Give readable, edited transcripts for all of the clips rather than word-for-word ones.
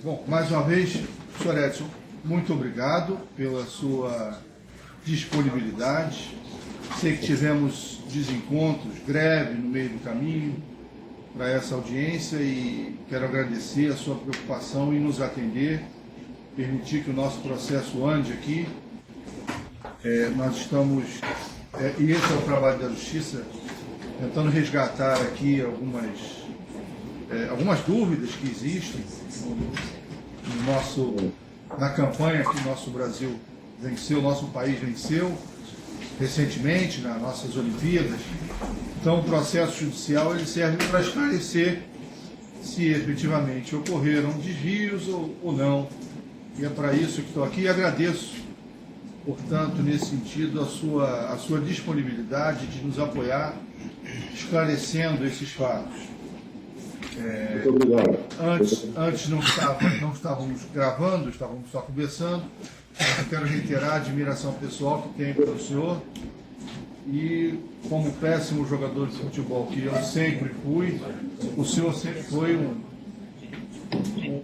Bom, mais uma vez, senhor Edson, muito obrigado pela sua disponibilidade. Sei que tivemos desencontros, greve no meio do caminho para essa audiência e quero agradecer a sua preocupação em nos atender, permitir que o nosso processo ande aqui. Nós estamos, e esse é o trabalho da Justiça, tentando resgatar aqui algumas dúvidas que existem na campanha que o nosso Brasil venceu, nosso país venceu recentemente nas nossas Olimpíadas. Então, o processo judicial ele serve para esclarecer se efetivamente ocorreram desvios ou não. E é para isso que estou aqui e agradeço, portanto, nesse sentido, a sua disponibilidade de nos apoiar, esclarecendo esses fatos. Muito obrigado. Antes não estávamos gravando, estávamos só conversando. Eu quero reiterar a admiração pessoal que tenho pelo senhor e, como péssimo jogador de futebol que eu sempre fui, o senhor sempre foi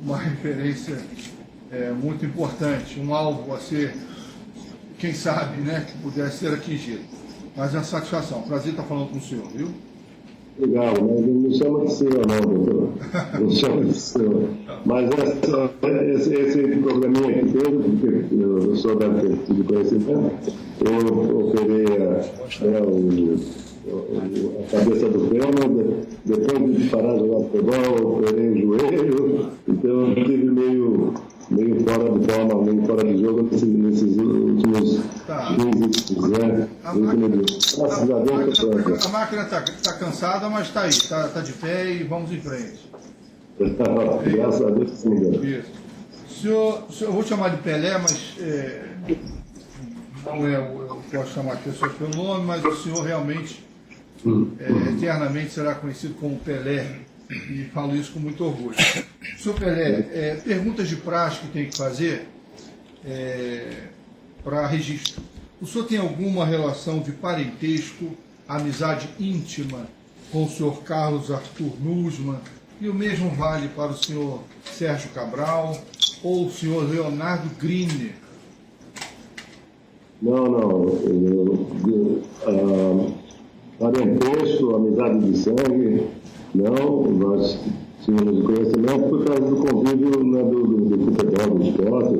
uma referência muito importante, um alvo a ser, quem sabe, né, que pudesse ser atingido. Mas é uma satisfação, prazer estar falando com o senhor, viu? Obrigado, mas não me chama de senhor não, doutor. Não me chama de senhor. Mas esse probleminha que teve, porque o senhor deve ter tido conhecimento, eu operei a cabeça do pênalti, depois de parar de jogar futebol, eu operei o joelho, então eu estive meio fora de forma, meio fora de jogo nesses últimos 15 dias, né? A máquina está cansada, mas está aí, está de pé e vamos em frente. Graças a Deus, sim. Isso. Senhor, eu vou chamar de Pelé, mas não eu posso chamar as pessoas pelo nome, mas o senhor realmente eternamente será conhecido como Pelé. E falo isso com muito orgulho. Senhor Pelé, perguntas de praxe que tem que fazer para registro. O senhor tem alguma relação de parentesco, amizade íntima com o senhor Carlos Arthur Nussmann? E o mesmo vale para o senhor Sérgio Cabral ou o senhor Leonardo Griner? Não. Parentesco, amizade de sangue. Não, nós tínhamos conhecimento por causa do convívio do futebol, do esporte.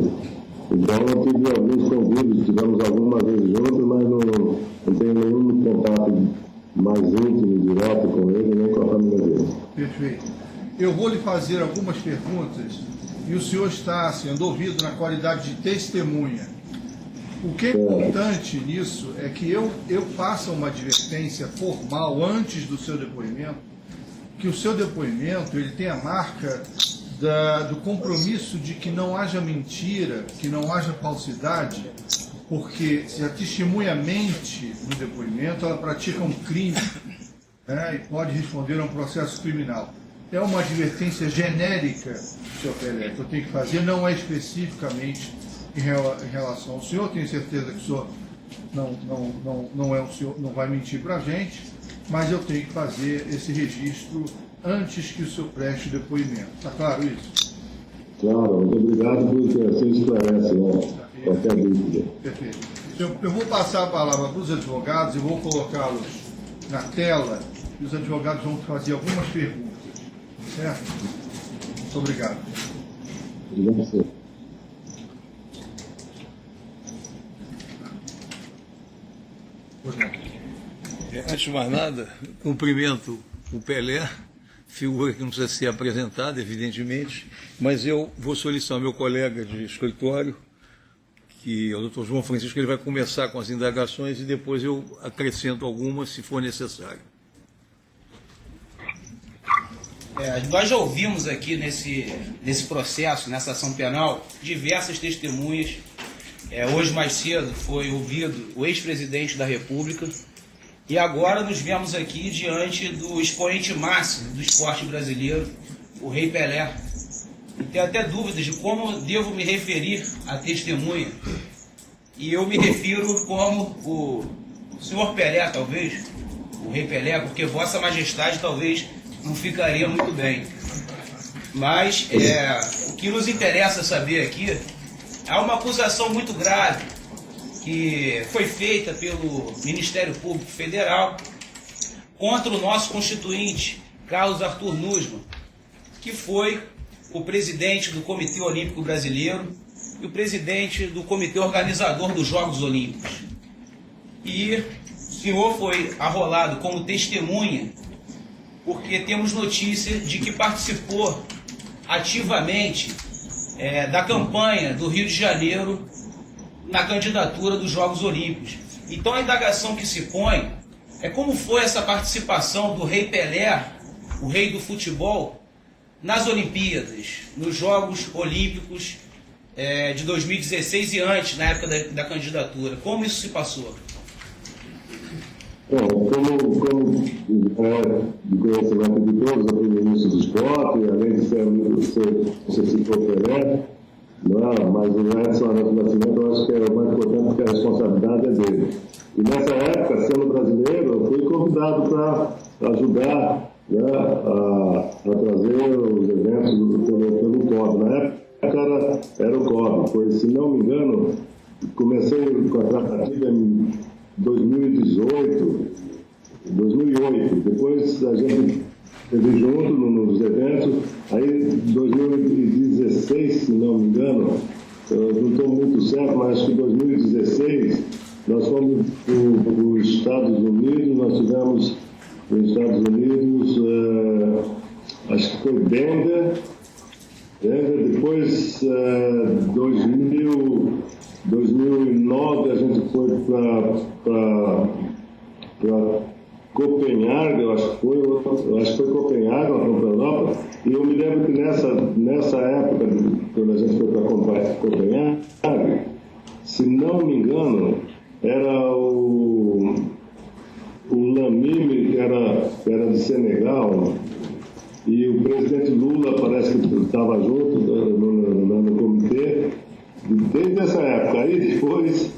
Então, eu tive alguns convívios, tivemos algumas vezes juntos, mas não tenho nenhum contato mais íntimo, direto com ele, nem com a família dele. Perfeito. Eu vou lhe fazer algumas perguntas e o senhor está sendo ouvido na qualidade de testemunha. O que é importante nisso é que eu faça uma advertência formal antes do seu depoimento, que o seu depoimento ele tem a marca do compromisso de que não haja mentira, que não haja falsidade, porque se a testemunha mente no depoimento, ela pratica um crime, né, e pode responder a um processo criminal. É uma advertência genérica, senhor Pelé, que eu tenho que fazer, não é especificamente em relação ao senhor. Tenho certeza que o senhor não é o senhor, não vai mentir para a gente, mas eu tenho que fazer esse registro antes que o senhor preste o depoimento. Está claro isso? Claro, muito obrigado, porque assim esclarece, né? Qualquer dúvida. Perfeito. Eu vou passar a palavra para os advogados e vou colocá-los na tela e os advogados vão fazer algumas perguntas. Certo? Muito obrigado. Obrigado a você. Antes de mais nada, cumprimento o Pelé, figura que não precisa ser apresentada, evidentemente, mas eu vou solicitar ao meu colega de escritório, que é o Dr. João Francisco, ele vai começar com as indagações e depois eu acrescento algumas, se for necessário. Nós já ouvimos aqui nesse processo, nessa ação penal, diversas testemunhas. Hoje mais cedo foi ouvido o ex-presidente da República e agora nos vemos aqui diante do expoente máximo do esporte brasileiro, o Rei Pelé. E tenho até dúvidas de como devo me referir à testemunha. E eu me refiro como o senhor Pelé, talvez, o Rei Pelé, porque Vossa Majestade talvez não ficaria muito bem. Mas o que nos interessa saber aqui, há uma acusação muito grave que foi feita pelo Ministério Público Federal contra o nosso constituinte, Carlos Arthur Nussmann, que foi o presidente do Comitê Olímpico Brasileiro e o presidente do Comitê Organizador dos Jogos Olímpicos. E o senhor foi arrolado como testemunha porque temos notícia de que participou ativamente da campanha do Rio de Janeiro na candidatura dos Jogos Olímpicos. Então a indagação que se põe é como foi essa participação do Rei Pelé, o rei do futebol, nas Olimpíadas, nos Jogos Olímpicos de 2016 e antes, na época da candidatura. Como isso se passou? Bom, como de conhecimento de todos, eu fui ministro do esporte, além de ser você citou Pelé, mas o Edson Arantes do Nascimento, eu acho que é o mais importante porque a responsabilidade é dele. E nessa época, sendo brasileiro, eu fui convidado para ajudar, né, a trazer os eventos pelo COB. Na época era o COB, foi, se não me engano, comecei com a tratativa em 2008, depois a gente esteve junto nos eventos, aí em 2016, se não me engano, eu não estou muito certo, mas acho que em 2016 nós fomos para os Estados Unidos, nós tivemos nos Estados Unidos, acho que foi Denver, depois 2009 a gente foi para Copenhague, eu acho que foi Copenhague, na Europa, e eu me lembro que nessa época, quando a gente foi para Copenhague, se não me engano, era o Lamine, que era de Senegal, e o presidente Lula parece que estava junto no comitê, desde essa época. Aí depois,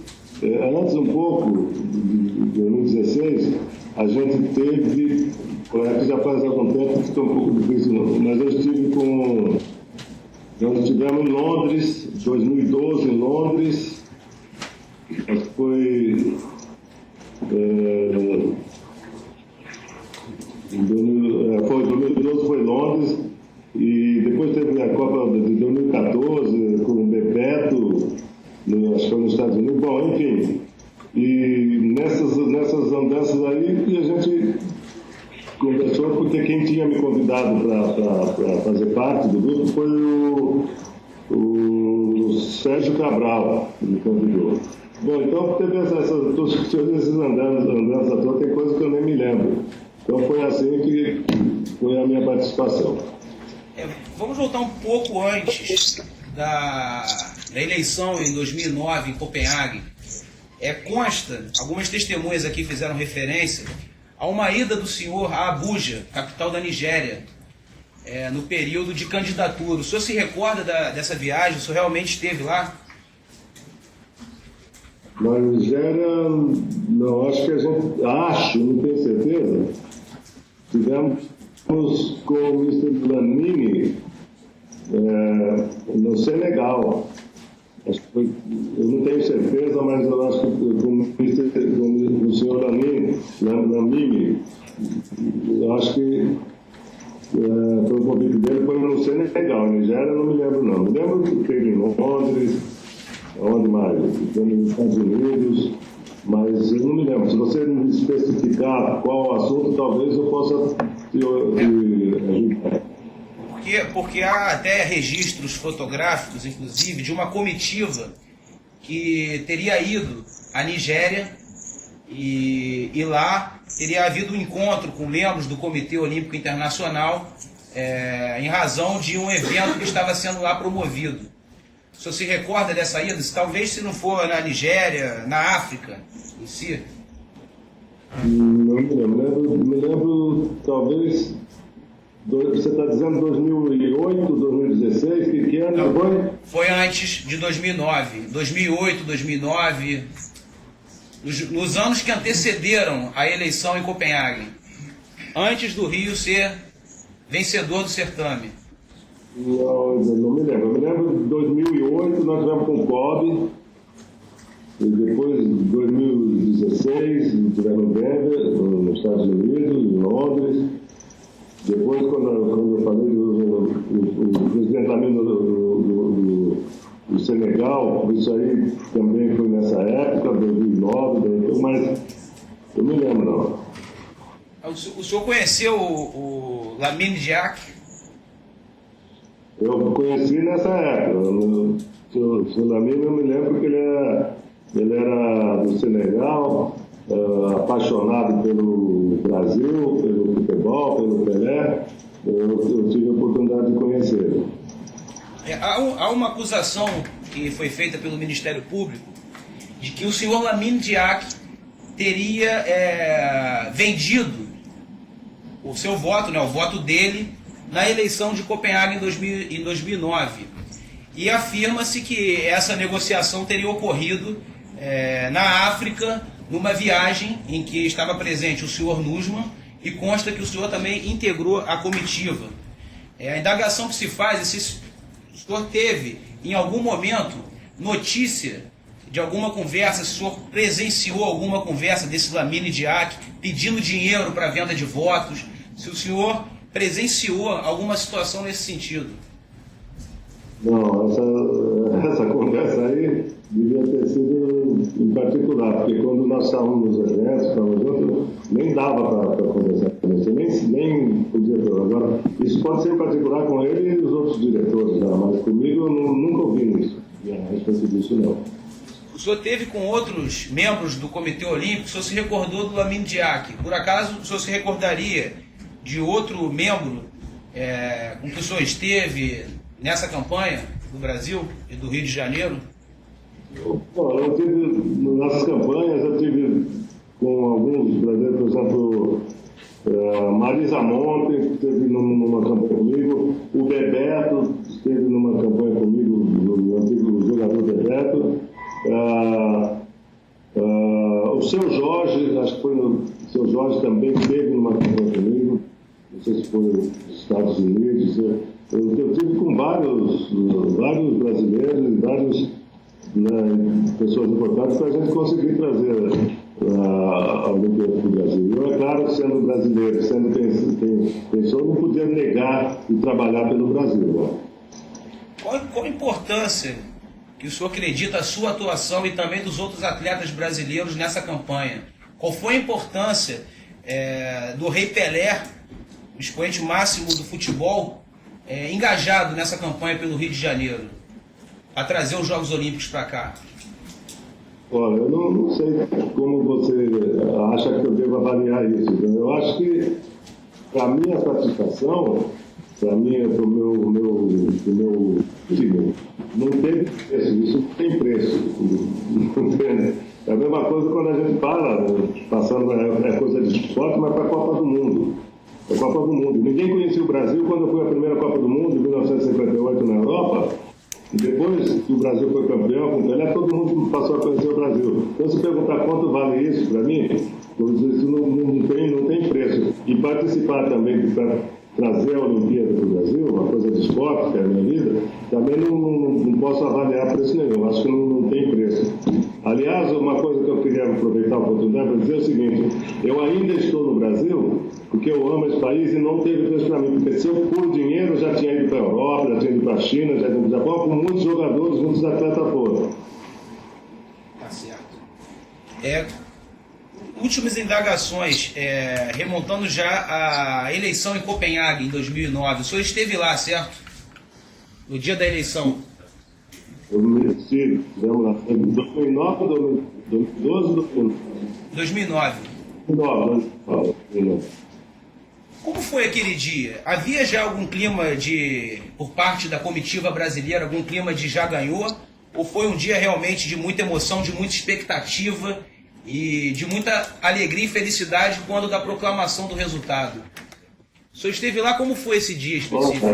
antes um pouco, de 2016, a gente teve, que já faz algum tempo, que estou um pouco difícil, mas nós estivemos em Londres, 2012 em Londres, acho que foi em 2012 foi Londres, e depois teve a Copa de 2014 com o Bebeto, acho que foi nos Estados Unidos. Bom, enfim, e nessas andanças aí que a gente conversou, porque quem tinha me convidado para fazer parte do grupo foi o Sérgio Cabral, que me convidou. Bom, então teve todos esses andanças à toa, tem coisa que eu nem me lembro. Então foi assim que foi a minha participação. Vamos voltar um pouco antes da eleição em 2009 em Copenhague. Consta, algumas testemunhas aqui fizeram referência a uma ida do senhor a Abuja, capital da Nigéria, no período de candidatura. O senhor se recorda dessa viagem? O senhor realmente esteve lá? Na Nigéria, não, acho que não tenho certeza, tivemos com o Mr. Lamine no Senegal. Acho que foi, eu não tenho certeza, mas eu acho que com o senhor Lamine, eu acho que foi o convite dele, foi no Senegal. Nigéria, eu não me lembro não. Me lembro que teve em Londres, onde mais? Nos Estados Unidos, mas eu não me lembro. Se você me especificar qual o assunto, talvez eu possa te ajudar. Porque há até registros fotográficos, inclusive, de uma comitiva que teria ido à Nigéria e lá teria havido um encontro com membros do Comitê Olímpico Internacional em razão de um evento que estava sendo lá promovido. O senhor se recorda dessa ida? Talvez se não for na Nigéria, na África em si? Não me lembro. Me lembro, talvez... Você está dizendo 2008, 2016? Que ano foi? Foi antes de 2009. 2008, 2009. Nos anos que antecederam a eleição em Copenhague. Antes do Rio ser vencedor do certame. Não me lembro. Eu me lembro de 2008, nós tivemos com o COB, e depois, em 2016, tivemos em Denver, nos Estados Unidos, em Londres. Depois, quando eu falei do presidente do Senegal, isso aí também foi nessa época, 2009, mas eu me lembro, não. O senhor conheceu o Lamine Diack? Eu conheci nessa época. O Lamine, eu me lembro que ele era do Senegal, apaixonado pelo Brasil, pelo futebol, pelo Pelé. Eu tive a oportunidade de conhecê-lo. Há uma acusação que foi feita pelo Ministério Público de que o senhor Lamine Diack teria vendido o seu voto, né, o voto dele, na eleição de Copenhague em 2009. E afirma-se que essa negociação teria ocorrido na África, numa viagem em que estava presente o senhor Nusman, e consta que o senhor também integrou a comitiva. A indagação que se faz é se o senhor teve, em algum momento, notícia de alguma conversa, se o senhor presenciou alguma conversa desse Lamine Diack pedindo dinheiro para venda de votos, se o senhor presenciou alguma situação nesse sentido. Não, essa conversa aí devia ter sido em particular, porque quando nós estávamos nos eventos, estávamos juntos, nem dava para conversar com você, nem podia ter. Agora, isso pode ser em particular com ele e os outros diretores, mas comigo eu nunca ouvi isso. A respeito disso, não. O senhor teve com outros membros do Comitê Olímpico, o senhor se recordou do Lamine Diack. Por acaso, o senhor se recordaria de outro membro com que o senhor esteve nessa campanha do Brasil e do Rio de Janeiro? Bom, eu tive, nas campanhas, eu tive com alguns brasileiros, por exemplo, Marisa Monte, que esteve numa campanha comigo, o Bebeto esteve numa campanha comigo, o antigo jogador Bebeto, o seu Jorge, acho que foi o seu Jorge também esteve numa campanha comigo, não sei se foi nos Estados Unidos. Eu tive com vários brasileiros, várias pessoas importantes para a gente conseguir trazer a Olimpíada para o Brasil. Eu, é claro, sendo brasileiro, sendo pessoa, não podia negar de trabalhar pelo Brasil. Né? Qual a importância que o senhor acredita a sua atuação e também dos outros atletas brasileiros nessa campanha? Qual foi a importância do Rei Pelé, o expoente máximo do futebol, engajado nessa campanha pelo Rio de Janeiro, a trazer os Jogos Olímpicos para cá? Olha, eu não sei como você acha que eu devo avaliar isso. Eu acho que, para a minha satisfação, para o meu time, não teve preço. Isso não tem preço. Entende? É a mesma coisa quando a gente fala, passando coisa de esporte, mas para a Copa do Mundo. A Copa do Mundo. Ninguém conhecia o Brasil quando foi a primeira Copa do Mundo, em 1958, na Europa. Depois que o Brasil foi campeão com o Pelé, todo mundo passou a conhecer o Brasil. Então, se perguntar quanto vale isso para mim, isso não tem preço. E participar também para trazer a Olimpíada para o Brasil, uma coisa de esporte, que é a minha vida, também não posso avaliar preço nenhum. Acho que não tem preço. Aliás, uma coisa que eu queria aproveitar a oportunidade para dizer é o seguinte: eu ainda estou no Brasil porque eu amo esse país e não teve preço para mim. Porque se eu por dinheiro, eu já tinha ido para a Europa, já tinha ido para a China, já tinha ido para o Japão, com muitos jogadores, muitos atletas foram. Tá certo. Últimas indagações, remontando já a eleição em Copenhague, em 2009. O senhor esteve lá, certo? No dia da eleição. Eu me estive, vamos lá, 2009, 2012, 2009. 2009. Como foi aquele dia? Havia já algum clima por parte da comitiva brasileira, algum clima de já ganhou? Ou foi um dia realmente de muita emoção, de muita expectativa e de muita alegria e felicidade quando da proclamação do resultado? O senhor esteve lá, como foi esse dia específico?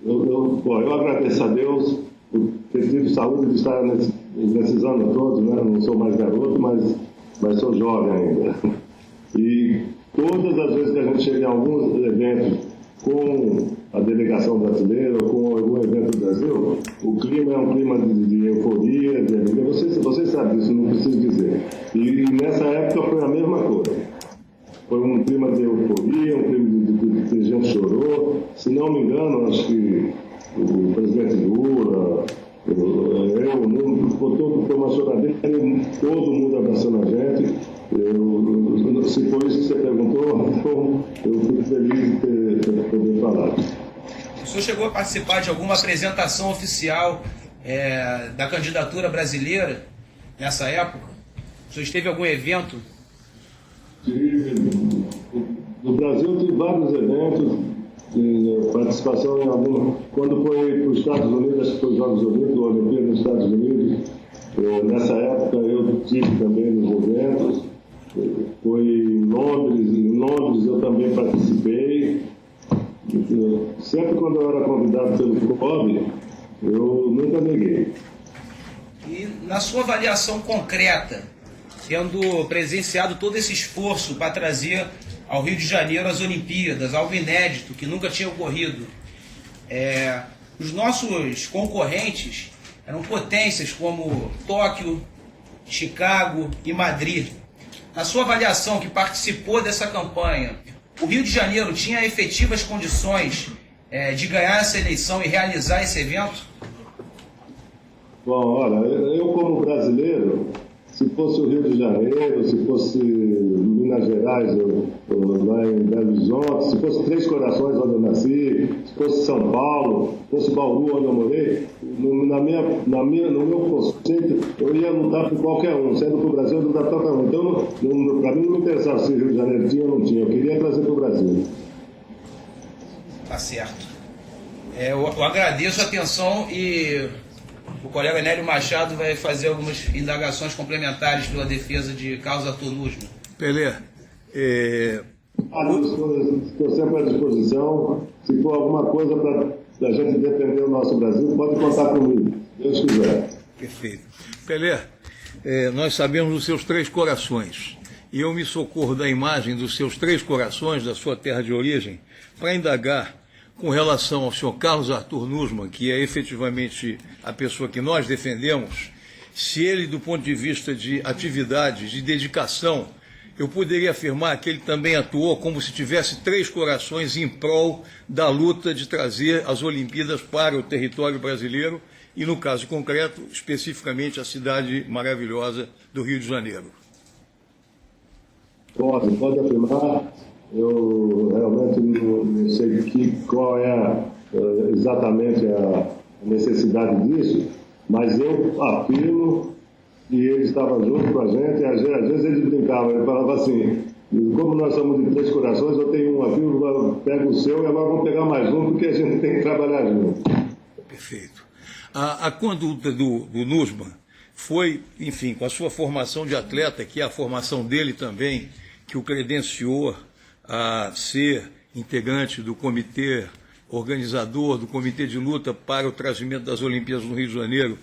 Eu agradeço a Deus por ter tido saúde de estar nesses anos todos, né? Não sou mais garoto, mas sou jovem ainda. E todas as vezes que a gente chega em alguns eventos com a delegação brasileira ou com algum evento do Brasil, o clima é um clima de euforia, de alegria. Vocês sabem disso, não preciso dizer. E nessa época foi a mesma coisa. Foi um clima de euforia, um clima de gente chorou. Se não me engano, acho que o presidente Lula, o mundo, foi uma choradeira, todo mundo abraçando a gente. Se for isso que você perguntou, então eu fico feliz de poder falar. O senhor chegou a participar de alguma apresentação oficial da candidatura brasileira nessa época? O senhor esteve em algum evento? No Brasil tive vários eventos, participação em algum. Quando foi para os Estados Unidos, acho que foi os Jogos Olímpicos, a Olimpíada dos Estados Unidos, nessa época eu tive também nos eventos. Foi em Londres eu também participei. Sempre quando eu era convidado pelo COB, eu nunca neguei. E na sua avaliação concreta, tendo presenciado todo esse esforço para trazer ao Rio de Janeiro as Olimpíadas, algo inédito, que nunca tinha ocorrido, os nossos concorrentes eram potências como Tóquio, Chicago e Madrid. Na sua avaliação, que participou dessa campanha, o Rio de Janeiro tinha efetivas condições de ganhar essa eleição e realizar esse evento? Bom, olha, eu como brasileiro, se fosse o Rio de Janeiro, se fosse Minas Gerais, lá em Belo Horizonte, se fosse Três Corações, onde eu nasci, se fosse São Paulo, se fosse Bauru, onde eu morei, no meu conceito, eu ia lutar por qualquer um, sendo que o Brasil ia lutar por qualquer um. Então, para mim não me interessava se o Rio de Janeiro tinha ou não tinha, eu queria trazer para o Brasil. Tá certo. Eu agradeço a atenção e o colega Nélio Machado vai fazer algumas indagações complementares pela defesa de Carlos Arthur Nussmann. Pelé, Estou sempre à disposição. Se for alguma coisa para a gente defender o nosso Brasil, pode contar comigo, se Deus quiser. Perfeito. Pelé, nós sabemos dos seus três corações. E eu me socorro da imagem dos seus três corações, da sua terra de origem, para indagar com relação ao senhor Carlos Arthur Nussmann, que é efetivamente a pessoa que nós defendemos, se ele, do ponto de vista de atividade, de dedicação, eu poderia afirmar que ele também atuou como se tivesse três corações em prol da luta de trazer as Olimpíadas para o território brasileiro e, no caso concreto, especificamente a cidade maravilhosa do Rio de Janeiro. Pode afirmar. Eu realmente não sei qual é exatamente a necessidade disso, mas eu afirmo que ele estava junto com a gente, e às vezes ele brincava, ele falava assim, como nós somos de Três Corações, eu tenho um aqui, eu pego o seu e agora vamos pegar mais um, porque a gente tem que trabalhar junto. Perfeito. A conduta do Nussmann foi, enfim, com a sua formação de atleta, que é a formação dele também, que o credenciou a ser integrante do comitê organizador, do comitê de luta para o trazimento das Olimpíadas no Rio de Janeiro.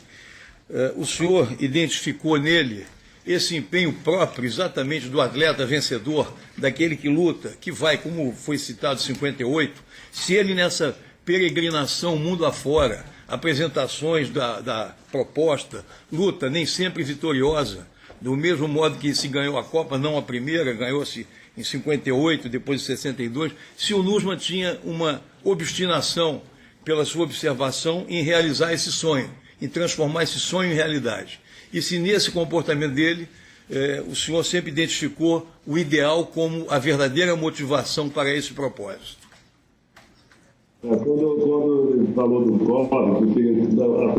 O senhor identificou nele esse empenho próprio exatamente do atleta vencedor, daquele que luta, que vai, como foi citado em 58, se ele nessa peregrinação mundo afora, apresentações da proposta, luta nem sempre vitoriosa, do mesmo modo que se ganhou a Copa, não a primeira, ganhou-se em 58, depois de 62, se o Nussmann tinha uma obstinação, pela sua observação, em realizar esse sonho, em transformar esse sonho em realidade. E se nesse comportamento dele, o senhor sempre identificou o ideal como a verdadeira motivação para esse propósito. Quando ele falou do COB, a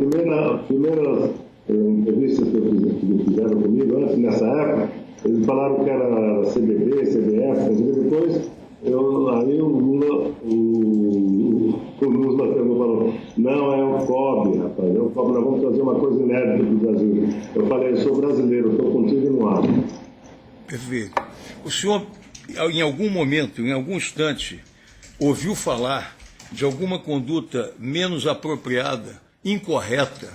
primeira entrevista que fizeram comigo, antes, nessa época, eles falaram que era CBB, CBF, mas depois, aí o Nussmann falou, não, é o COB, rapaz, é o COB, nós vamos fazer uma coisa inédita do Brasil. Eu falei, eu sou brasileiro, estou contigo no ar. Perfeito. O senhor, em algum momento, em algum instante, ouviu falar de alguma conduta menos apropriada, incorreta,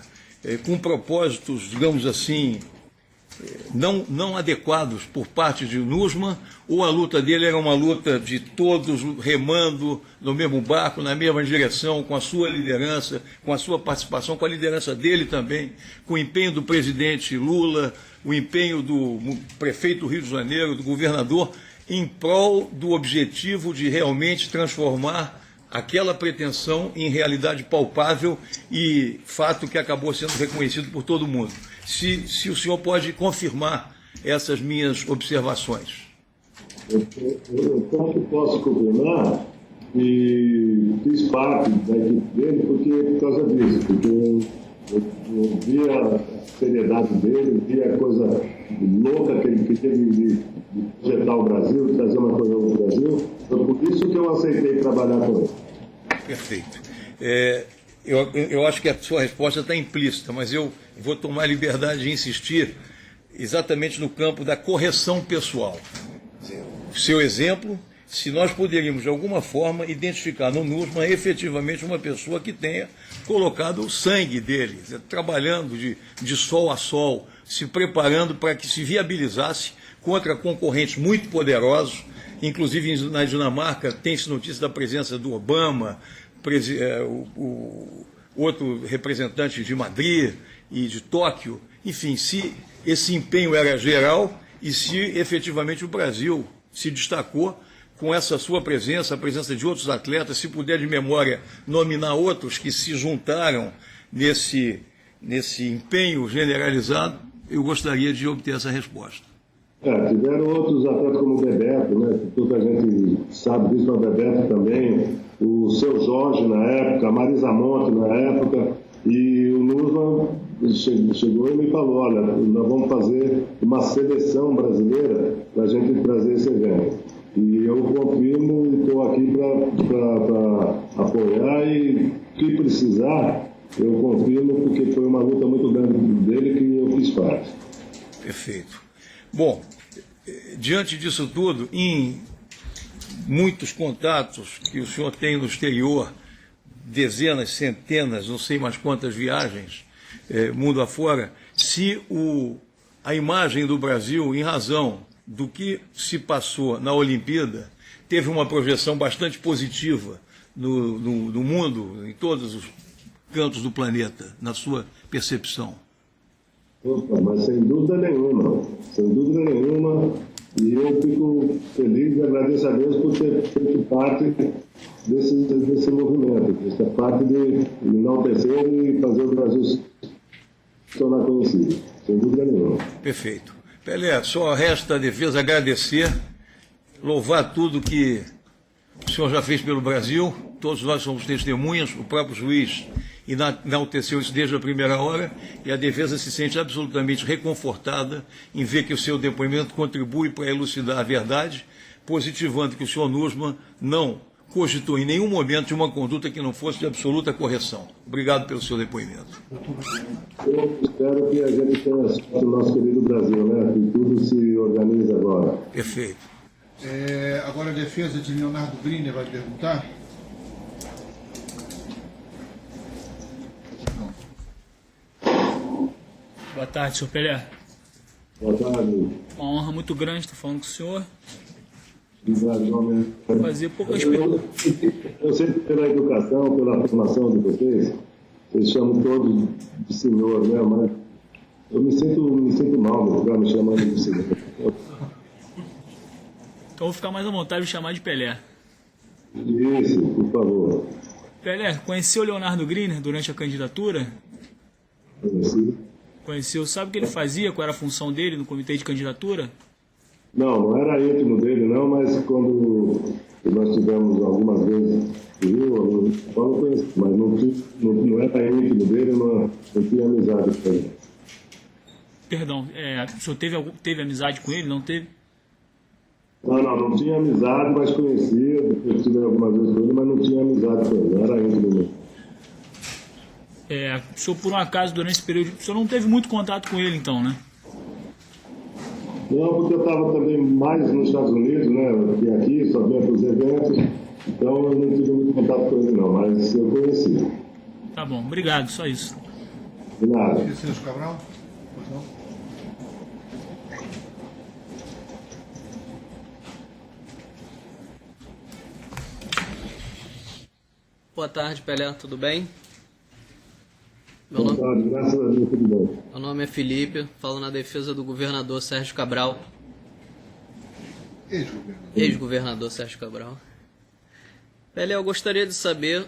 com propósitos, digamos assim, não adequados por parte de Nussmann, ou a luta dele era uma luta de todos remando no mesmo barco, na mesma direção, com a sua liderança, com a sua participação, com a liderança dele também, com o empenho do presidente Lula, o empenho do prefeito do Rio de Janeiro, do governador, em prol do objetivo de realmente transformar aquela pretensão em realidade palpável e fato que acabou sendo reconhecido por todo mundo. Se o senhor pode confirmar essas minhas observações. Eu posso confirmar e fiz parte da equipe dele por causa disso, porque eu via a seriedade dele, via a coisa louca que ele teve de projetar o Brasil, de trazer uma coisa ao Brasil. Então, por isso que eu aceitei trabalhar com ele. Perfeito. Eu acho que a sua resposta está implícita, mas eu vou tomar a liberdade de insistir exatamente no campo da correção pessoal. Seu exemplo, se nós poderíamos, de alguma forma, identificar no Nussmann efetivamente uma pessoa que tenha colocado o sangue dele, trabalhando de sol a sol, se preparando para que se viabilizasse contra concorrentes muito poderosos. Inclusive, na Dinamarca, tem-se notícia da presença do Obama, o outro representante de Madrid e de Tóquio. Enfim, se esse empenho era geral e se efetivamente o Brasil se destacou com essa sua presença, a presença de outros atletas, se puder de memória nominar outros que se juntaram nesse empenho generalizado, eu gostaria de obter essa resposta. Tiveram outros atletas como o Bebeto, né? Toda a gente sabe disso, o Bebeto também, o Seu Jorge na época, a Marisa Monte na época, e o Nussmann chegou e me falou, olha, nós vamos fazer uma seleção brasileira para a gente trazer esse evento. E eu confirmo e estou aqui para apoiar e o que precisar, eu confirmo, porque foi uma luta muito grande dele que eu fiz parte. Perfeito. Bom, diante disso tudo, em muitos contatos que o senhor tem no exterior, dezenas, centenas, não sei mais quantas viagens, mundo afora, se a imagem do Brasil, em razão do que se passou na Olimpíada, teve uma projeção bastante positiva no mundo, em todos os cantos do planeta, na sua percepção. Opa, mas sem dúvida nenhuma, e eu fico feliz e agradeço a Deus por ter feito parte desse movimento, essa parte de enaltecer e fazer o Brasil se tornar conhecido, sem dúvida nenhuma. Perfeito. Pelé, só resta a defesa agradecer, louvar tudo que o senhor já fez pelo Brasil, todos nós somos testemunhas, o próprio juiz enalteceu isso desde a primeira hora, e a defesa se sente absolutamente reconfortada em ver que o seu depoimento contribui para elucidar a verdade, positivando que o senhor Nussmann não cogitou em nenhum momento de uma conduta que não fosse de absoluta correção. Obrigado pelo seu depoimento. Eu espero que a gente tenha sorte no nosso querido Brasil, né? Que tudo se organiza agora. Perfeito. Agora a defesa de Leonardo Griner vai perguntar. Boa tarde, senhor Pelé. Boa tarde. Uma honra muito grande estar falando com o senhor. Obrigado. Vou fazer poucas perguntas. Eu sei que pela educação, pela formação de vocês chamam todos de senhor, né? Mas eu me sinto mal de ficar me chamando de senhor. Então vou ficar mais à vontade de chamar de Pelé. Isso, por favor. Pelé, conheceu o Leonardo Griner durante a candidatura? Conheceu. Sabe o que ele fazia? Qual era a função dele no comitê de candidatura? Não era íntimo dele, não, mas quando nós tivemos algumas vezes eu conheci, mas não era íntimo dele, não tinha amizade com ele. Perdão, o senhor teve amizade com ele? Não teve? Não tinha amizade, mas conhecia, depois tive algumas vezes com ele, mas não tinha amizade com ele, não era íntimo mesmo. O senhor, por um acaso, durante esse período, o senhor não teve muito contato com ele, então, né? Não, porque eu estava também mais nos Estados Unidos, né, que aqui, só vinha para os eventos, então eu não tive muito contato com ele, não, mas eu conheci. Tá bom, obrigado, só isso. De nada. Cabral? Boa tarde, Pelé, tudo bem? Boa tarde, graças a Deus, tudo bem. Meu nome é Felipe, falo na defesa do governador Sérgio Cabral. Ex-governador Sérgio Cabral. Pelé, eu gostaria de saber,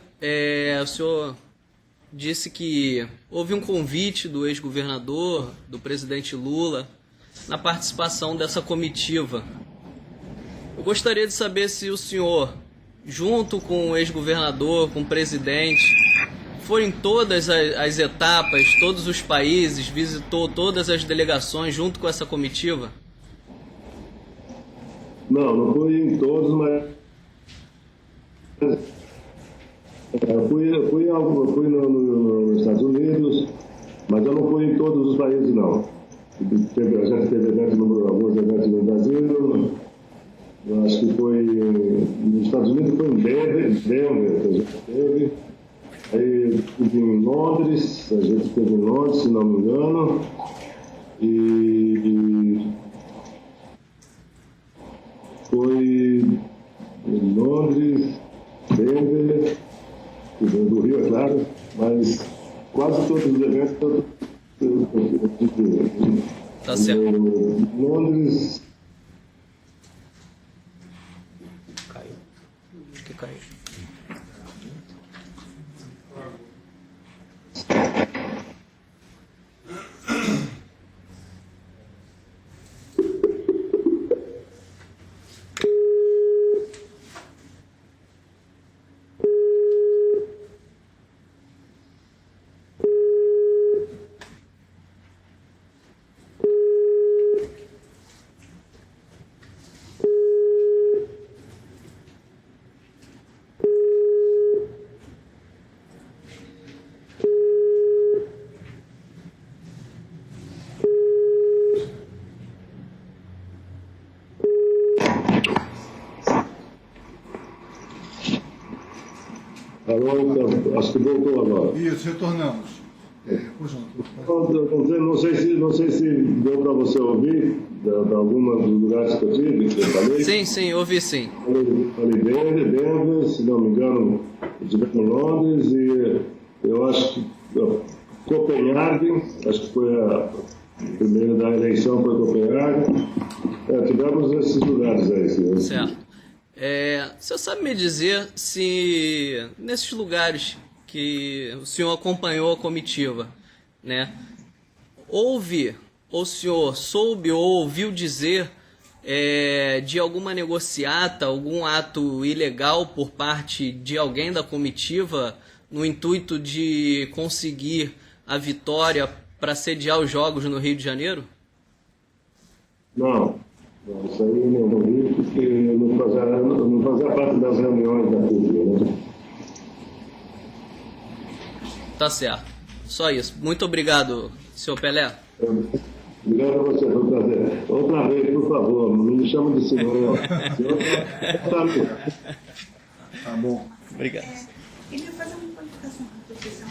o senhor disse que houve um convite do ex-governador, do presidente Lula, na participação dessa comitiva. Eu gostaria de saber se o senhor, junto com o ex-governador, com o presidente, foi em todas as etapas, todos os países, visitou todas as delegações junto com essa comitiva? Não fui em todos, mas eu fui nos Estados Unidos, mas eu não fui em todos os países, não. A gente teve alguns eventos no Brasil, eu acho que foi nos Estados Unidos, foi em Denver que a gente teve. Aí estive em Londres, a gente esteve em Londres, se não me engano, e foi em Londres, Denver, do Rio, é claro, mas quase todos os eventos Tá certo. Londres. Caiu. Acho que caiu. Alô, então, acho que voltou agora. Isso, retornamos. Não sei se deu para você ouvir de alguns dos lugares que eu tive, que eu falei. Sim, ouvi sim. Falei Denver, se não me engano, estive em Londres e eu acho que Copenhague, acho que foi a primeira da eleição, foi Copenhague. Tivemos esses lugares aí. Sim. Certo. O senhor sabe me dizer se nesses lugares que o senhor acompanhou a comitiva, né, ou o senhor soube ou ouviu dizer de alguma negociata, algum ato ilegal por parte de alguém da comitiva no intuito de conseguir a vitória para sediar os Jogos no Rio de Janeiro? Não, isso aí eu não vi, porque não fazia parte das reuniões da CUT, né? Tá certo. Só isso. Muito obrigado, senhor Pelé. Obrigado a você, foi um prazer. Outra vez, por favor, não me chama de senhor. Tá bom. Obrigado. Ele vai fazer uma qualificação para profissão.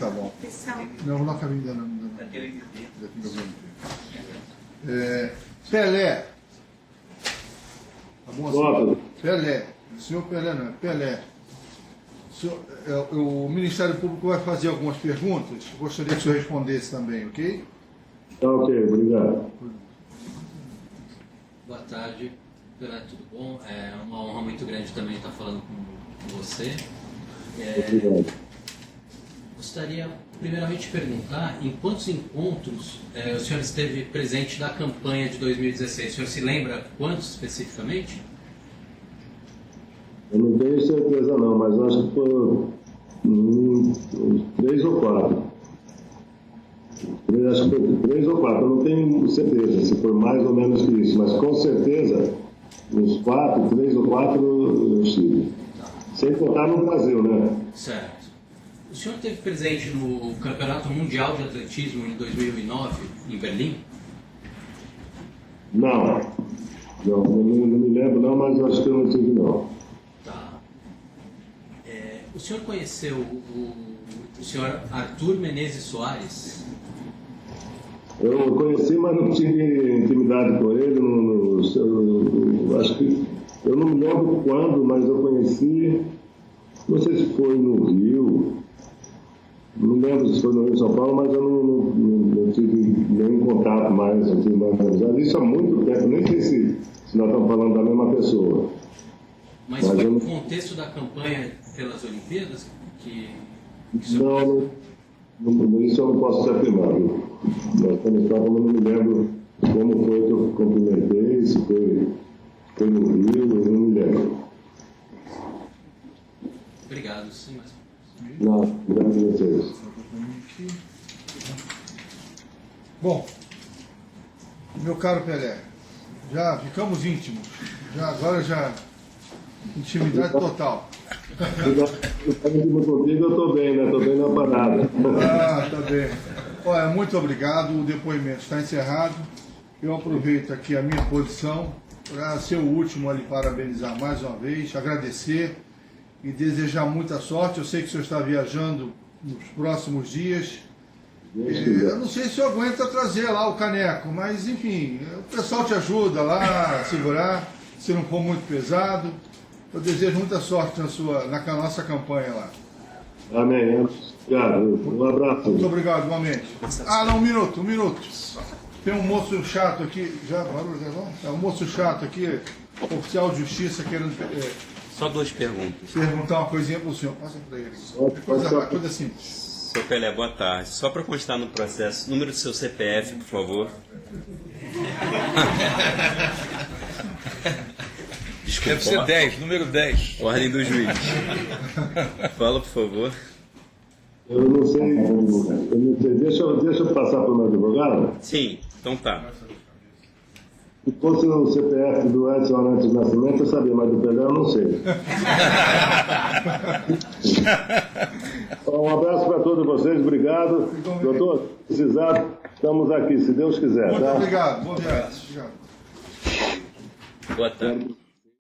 Tá bom. Não, não acabei ainda não. Pelé. Tá bom, senhor? Pelé. Senhor Pelé não, é Pelé. O Ministério Público vai fazer algumas perguntas. Gostaria que o senhor respondesse também, ok? Tá ok, obrigado. Boa tarde, Pelé, tudo bom? É uma honra muito grande também estar falando com você. Obrigado. Gostaria primeiramente de perguntar em quantos encontros o senhor esteve presente da campanha de 2016? O senhor se lembra quantos especificamente? Eu não tenho certeza não, mas acho que foram 3 ou 4. Acho que foi 3 ou 4, eu não tenho certeza se foi mais ou menos que isso, mas com certeza uns 3 ou 4 eu estive. Sem contar no Brasil, né? Certo. O senhor esteve presente no Campeonato Mundial de Atletismo em 2009, em Berlim? Não, não me lembro não, mas acho que eu não tive não. Tá. O senhor conheceu o senhor Arthur Menezes Soares? Eu conheci, mas não tive intimidade com ele. Acho que eu não me lembro quando, mas eu conheci. não sei se foi no Rio, não lembro se foi no Rio de São Paulo, mas eu não tive nenhum contato mais, não tive mais amizade. Isso há muito tempo, nem sei se nós estamos falando da mesma pessoa. Mas foi no contexto da campanha pelas Olimpíadas que Não, isso eu não posso te afirmar, viu? Nós estamos falando, não me lembro como foi que eu cumprimentei, se foi no Rio, eu não me lembro. Obrigado, sim, mas... Não, obrigado a vocês. Bom, meu caro Pelé, já ficamos íntimos. Agora já intimidade total. Contigo eu estou bem, né? Estou bem na parada. Ah, tá bem. Olha, muito obrigado. O depoimento está encerrado. Eu aproveito aqui a minha posição para ser o último a lhe parabenizar mais uma vez, agradecer e desejar muita sorte. Eu sei que o senhor está viajando nos próximos dias. Eu não sei se eu aguento trazer lá o caneco, mas enfim, o pessoal te ajuda lá a segurar, se não for muito pesado. Eu desejo muita sorte na nossa campanha lá. Amém. Obrigado. Um abraço. Muito obrigado, igualmente. Ah, não, um minuto. Tem um moço chato aqui, um moço chato aqui, oficial de justiça, querendo Só duas perguntas. perguntar uma coisinha para o senhor. Passa para ele. Coisa simples. Seu Pelé, boa tarde. Só para constar no processo, número do seu CPF, por favor. Desculpa. Deve ser 10, número 10. Ordem do juiz. Fala, por favor. Eu não sei. Deixa eu passar para o meu advogado. Sim, então tá. Se fosse o CPF do Edson Arantes de Nascimento, eu sabia, mas do Pelé eu não sei. Um abraço para todos vocês, obrigado. Doutor, precisar, estamos aqui, se Deus quiser. Muito tá? obrigado. Boa viagem. Obrigado. Boa tarde.